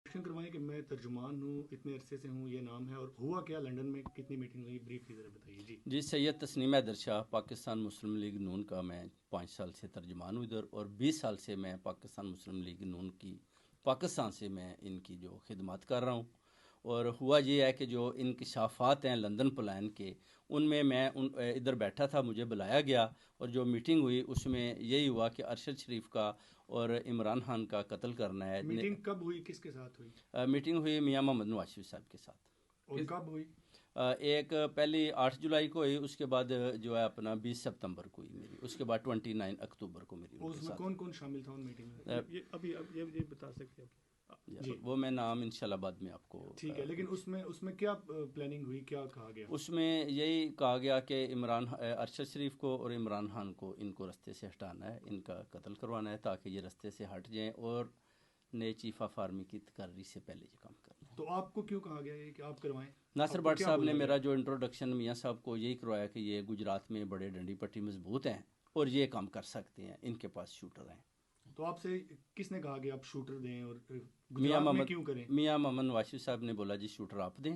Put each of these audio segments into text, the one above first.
Question करवाएं कि मैं तर्जुमान हूँ, इतने अरसे से हूँ, ये नाम है, और हुआ क्या, लंदन में कितनी मीटिंग हुई, ब्रीफली ज़रा बताइए जी। जी, सैयद तस्नीम हैदर शाह, पाकिस्तान मुस्लिम लीग नून का मैं 5 साल से तर्जुमान हूँ इधर, और 20 साल से मैं पाकिस्तान मुस्लिम लीग नून की पाकिस्तान से मैं इनकी जो खिदमत कर रहा हूँ। और हुआ ये है कि जो इंकशाफात हैं लंदन प्लान के, उनमें मैं इधर बैठा था, मुझे बुलाया गया, और जो मीटिंग हुई उसमें यही हुआ कि अरशद शरीफ का और इमरान खान का कत्ल करना है। मीटिंग कब हुई, किसके साथ हुई? मीटिंग हुई मियाँ मोहम्मद नवाज शरीफ साहब के साथ। और कब हुई? एक पहली 8 जुलाई को हुई, उसके बाद जो है अपना 20 सितंबर को हुई मेरी, उसके बाद 29 अक्टूबर को मेरी उनके उसमें साथ। कौन कौन शामिल था उन मीटिंग में? ये बता सकते हैं जी। वो मैं नाम इंशाल्लाह बाद में आपको ठीक है, लेकिन उसमें क्या प्लानिंग हुई, क्या कहा गया? उसमें यही कहा गया कि अरशद शरीफ को और इमरान खान को, इनको रास्ते से हटाना है, इनका कत्ल करवाना है ताकि ये रास्ते से हट जाएं और नए चीफ ऑफ आर्मी की तकर्री से पहले ये काम करना है। तो आपको क्यों कहा गया ये कि आप करवाएं? नासिर आपको भट्ट क्या साहब ने बोला मेरा गया? जो इंट्रोडक्शन मियाँ साहब को यही करवाया कि ये गुजरात में बड़े डंडी पट्टी मजबूत हैं और ये काम कर सकते हैं, इनके पास शूटर हैं। तो आपसे किसने कहा कि आप शूटर दें, और मियाँ गुजरात में मोहम्मद क्यों करें? मियाँ मोहम्मद नवाज साहब ने बोला जी शूटर आप दें,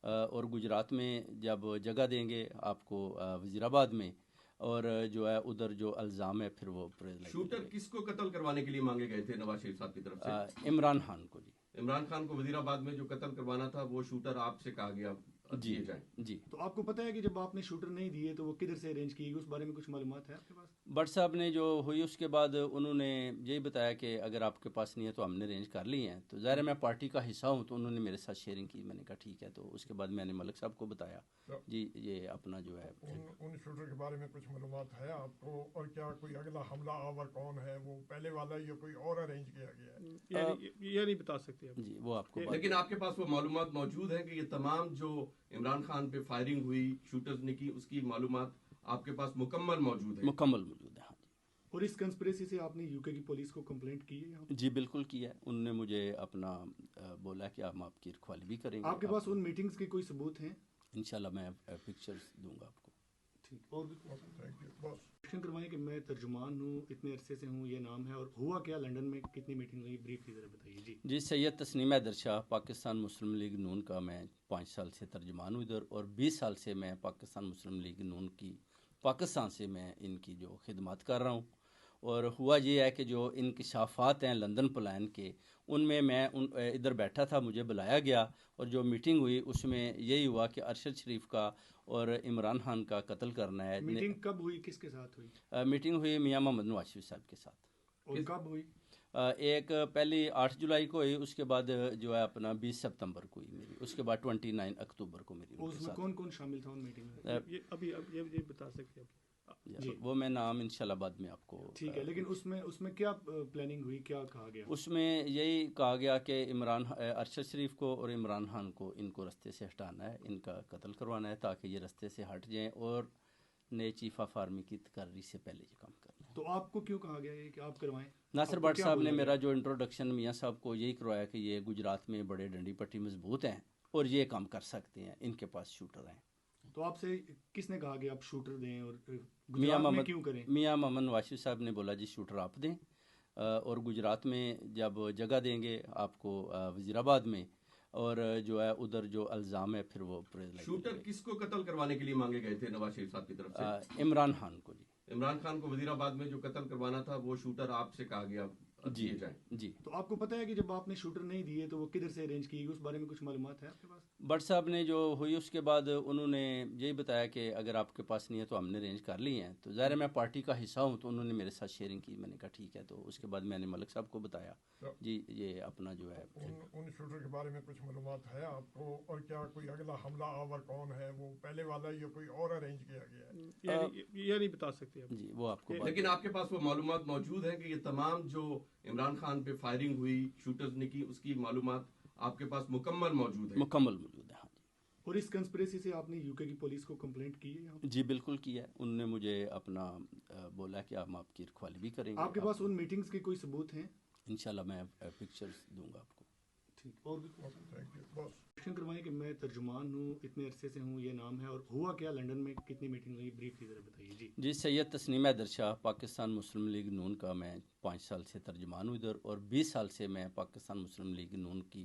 और गुजरात में जब जगह देंगे आपको वजीराबाद में, और जो है उधर जो अल्ज़ाम है फिर वो शूटर किसको कत्ल करवाने के लिए मांगे गए थे नवाज शरीफ साहब की तरफ से? इमरान खान को जी। इमरान खान को वजीराबाद में जो कत्ल करवाना था वो शूटर आपसे कहा गया जी दिए जाएं। जी। तो आपको पता है कि जब आपने शूटर नहीं दिए तो वो किधर से अरेंज की गई, उस बारे में कुछ मालूमात है आपके पास? भट्ट साहब ने जो हुई उसके बाद उन्होंने यही बताया कि अगर आपके पास नहीं है तो हमने अरेंज कर ली हैं। तो ज़ाहिर है मैं पार्टी का हिस्सा हूँ, तो उन्होंने मेरे साथ शेयरिंग की, मैंने कहा ठीक है। तो उसके बाद मैंने मलिक साहब को बताया जी ये अपना जो है उन शूटर के बारे में कुछ मालूमात है आपको, और क्या कोई अगला हमला आवर कौन है, वो पहले वाला या कोई और अरेंज किया गया है? ये नहीं बता सकते आप जी, वो आपको लेकिन आपके पास वो मालूमात मौजूद है कि ये तमाम जो इमरान खान पे फायरिंग हुई शूटर्स ने की, उसकी मालूमात आपके पास मुकम्मल मौजूद है? मुकम्मल मौजूद है, हाँ जी। और इस कंस्पिरेसी से आपने यूके की पुलिस को कंप्लेंट की है यहाँ पे? जी बिल्कुल किया है, उन्होंने मुझे अपना बोला कि हम आपकी रखवाली भी करेंगे। आपके पास उन मीटिंग्स के कोई सबूत हैं? इंशाल्लाह मैं पिक्चर्स दूंगा आपको। ठीक। और भी थैंक यू बस। क्वेश्चन करवाएं कि मैं तर्जुमान हूँ, इतने अरसे से हूँ, ये नाम है, और हुआ क्या, लंदन में कितनी मीटिंग हुई, ब्रीफली ज़रा बताइए जी। जी, सैयद तस्नीम हैदर शाह, पाकिस्तान मुस्लिम लीग नून का मैं 5 साल से तर्जुमान हूँ इधर, और 20 साल से मैं पाकिस्तान मुस्लिम लीग नून की पाकिस्तान से मैं इनकी जो खिदमत कर रहा हूँ। और हुआ ये है कि जो इंकशाफात हैं लंदन प्लान के, उनमें मैं इधर बैठा था, मुझे बुलाया गया, और जो मीटिंग हुई उसमें यही हुआ कि अरशद शरीफ का और इमरान खान का कत्ल करना है। मीटिंग कब हुई, किसके साथ हुई? मीटिंग हुई मियाँ मोहम्मद नवाज शरीफ साहब के साथ। और कब हुई? एक पहली 8 जुलाई को हुई, उसके बाद जो है अपना 20 सितंबर को हुई मेरी, उसके बाद 29 अक्टूबर को मेरी उनके उसमें साथ। कौन कौन शामिल था उन मीटिंग में? ये बता सकते हैं जी। वो मैं नाम इंशाल्लाह बाद में आपको ठीक है, लेकिन उसमें क्या प्लानिंग हुई, क्या कहा गया? उसमें यही कहा गया कि अरशद शरीफ को और इमरान खान को, इनको रास्ते से हटाना है, इनका कत्ल करवाना है ताकि ये रास्ते से हट जाएं और नए चीफ ऑफ आर्मी की तकर्री से पहले ये काम करना है। तो आपको क्यों कहा गया ये कि आप करवाएं? नासिर आपको भट्ट क्या साहब बोला ने मेरा गया? जो इंट्रोडक्शन मियाँ साहब को यही करवाया कि ये गुजरात में बड़े डंडी पट्टी मजबूत हैं और ये काम कर सकते हैं, इनके पास शूटर हैं। तो आपसे किसने कहा कि आप शूटर दें, और मियाँ गुजरात में क्यों करें? मोहम्मद नवाज साहब ने बोला जी शूटर आप दें, और गुजरात में जब जगह देंगे आपको वजीराबाद में, और जो है उधर जो अल्ज़ाम है फिर वो शूटर किसको कत्ल करवाने के लिए मांगे गए थे नवाज शरीफ साहब की तरफ से? इमरान खान को जी। इमरान खान को वजीराबाद में जो कत्ल करवाना था वो शूटर आपसे कहा गया जी दिए जाएं। जी। तो आपको पता है कि जब आपने शूटर नहीं दिए तो वो किधर से अरेंज की गई, उस बारे में कुछ मालूमात है आपके पास? भट्ट साहब ने जो हुई उसके बाद उन्होंने यही बताया कि अगर आपके पास नहीं है तो हमने अरेंज कर ली हैं। तो ज़ाहिर है मैं पार्टी का हिस्सा हूँ, तो उन्होंने मेरे साथ शेयरिंग की, मैंने कहा ठीक है। तो उसके बाद मैंने मलिक साहब को बताया जी ये अपना जो है उन शूटर के बारे में कुछ मालूमात है आपको, और क्या कोई अगला हमला आवर कौन है, वो पहले वाला या कोई और अरेंज किया गया है? ये नहीं बता सकते आप जी, वो आपको लेकिन आपके पास वो मालूमात मौजूद है कि ये तमाम जो इमरान खान पे फायरिंग हुई शूटर्स ने की, उसकी मालूमात आपके पास मुकम्मल मौजूद है? मुकम्मल मौजूद है, हाँ जी। और इस कंस्पिरेसी से आपने यूके की पुलिस को कंप्लेंट की है यहाँ पे? जी बिल्कुल किया है, उन्होंने मुझे अपना बोला कि हम आपकी रखवाली भी करेंगे। आपके पास उन मीटिंग्स के कोई सबूत हैं? इंशाल्लाह मैं पिक्चर्स दूंगा आपको। ठीक। और भी थैंक यू बस। इंट्रोडक्शन करवाएं कि मैं तर्जुमान हूँ, इतने अरसे से हूँ, ये नाम है, और हुआ क्या लंदन में, कितनी मीटिंग हुई, ब्रीफली ज़रा बताइए जी। जी, सैयद तस्नीम हैदर शाह, पाकिस्तान मुस्लिम लीग नून का मैं 5 साल से तर्जुमान हूँ इधर, और 20 साल से मैं पाकिस्तान मुस्लिम लीग नून की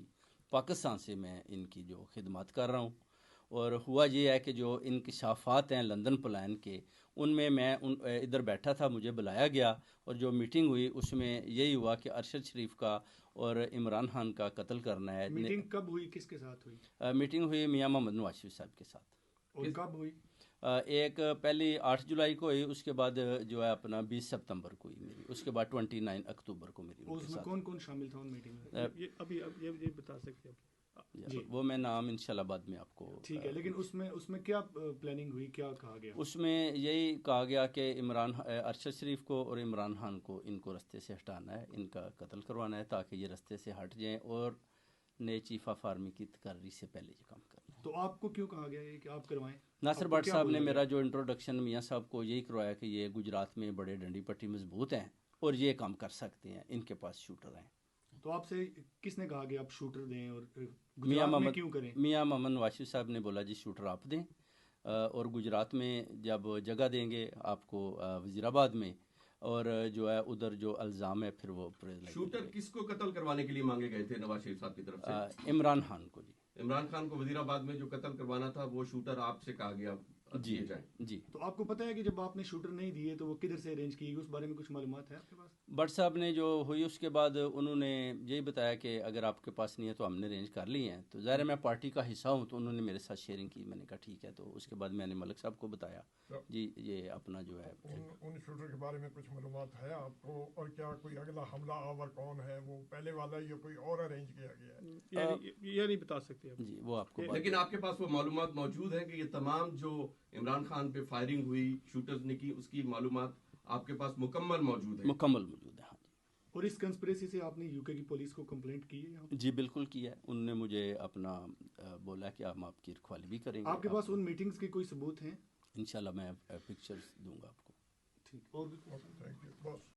पाकिस्तान से मैं इनकी जो खिदमत कर रहा हूँ। और हुआ ये है कि जो इंकशाफात हैं लंदन प्लान के, उनमें मैं इधर बैठा था, मुझे बुलाया गया, और जो मीटिंग हुई उसमें यही हुआ कि अरशद शरीफ का और इमरान खान का कत्ल करना है। मीटिंग कब हुई, किसके साथ हुई? मीटिंग हुई मियाँ मोहम्मद नवाज शरीफ साहब के साथ। और कब हुई? एक पहली 8 जुलाई को हुई, उसके बाद जो है अपना 20 सितंबर को हुई मेरी, उसके बाद 29 अक्टूबर को मेरी उनके उसमें साथ। कौन कौन शामिल था उन मीटिंग में? ये अभी अब ये बता सकते हैं जी। वो मैं नाम इंशाल्लाह बाद में आपको। ठीक है, लेकिन उसमें क्या प्लानिंग हुई, क्या कहा गया? उसमें यही कहा गया कि अरशद शरीफ को और इमरान खान को इनको रास्ते से हटाना है, इनका कत्ल करवाना है ताकि ये रास्ते से हट जाएं और नए चीफ ऑफ आर्मी की तकर्री से पहले ये काम करना है। तो आपको क्यों कहा गया ये कि आप करवाएं? नासिर आपको भट्ट क्या साहब ने बोला मेरा गया? जो इंट्रोडक्शन मियाँ साहब को यही करवाया कि ये गुजरात में बड़े डंडी पट्टी मजबूत हैं और ये काम कर सकते हैं, इनके पास शूटर हैं। तो आपसे किसने कहा कि आप शूटर दें, और मियाँ गुजरात में क्यों करें? मोहम्मद नवाज साहब ने बोला जी शूटर आप दें, और गुजरात में जब जगह देंगे आपको वजीराबाद में, और जो है उधर जो अल्ज़ाम है फिर वो शूटर किसको कत्ल करवाने के लिए मांगे गए थे नवाज शरीफ साहब की तरफ से? इमरान खान को जी। इमरान खान को वजीराबाद में जो कत्ल करवाना था वो शूटर आपसे कहा गया जी दिए जाए। जी। तो आपको पता है कि जब आपने शूटर नहीं दिए तो वो किधर से अरेंज की गई, उस बारे में कुछ मालूमात है आपके पास? भट्ट साहब ने जो हुई उसके बाद उन्होंने यही बताया कि अगर आपके पास नहीं है तो हमने अरेंज कर ली हैं। तो ज़ाहिर है मैं पार्टी का हिस्सा हूँ, तो उन्होंने मेरे साथ शेयरिंग की, मैंने कहा ठीक है। तो उसके बाद मैंने मलिक साहब को बताया जी ये अपना जो है उन शूटर के बारे में कुछ मालूमात है आपको, और क्या कोई अगला हमला आवर कौन है, वो पहले वाला या कोई और अरेंज किया गया है? ये नहीं बता सकते अब। जी वो आपको लेकिन आपके पास वो मालूमात मौजूद है कि ये तमाम जो इमरान खान पे फायरिंग हुई शूटर्स ने की, उसकी मालूमात आपके पास मुकम्मल मौजूद है? मुकम्मल मौजूद है, हाँ जी। और इस कंस्पिरेसी से आपने यूके की पुलिस को कंप्लेंट की है यहाँ? जी बिल्कुल किया है, उन्होंने मुझे अपना बोला कि हम आपकी रखवाली भी करेंगे। आपके पास उन मीटिंग्स के कोई सबूत हैं? इंशाल्लाह मैं पिक्चर्स दूंगा आपको। ठीक, और भी थैंक यू बस।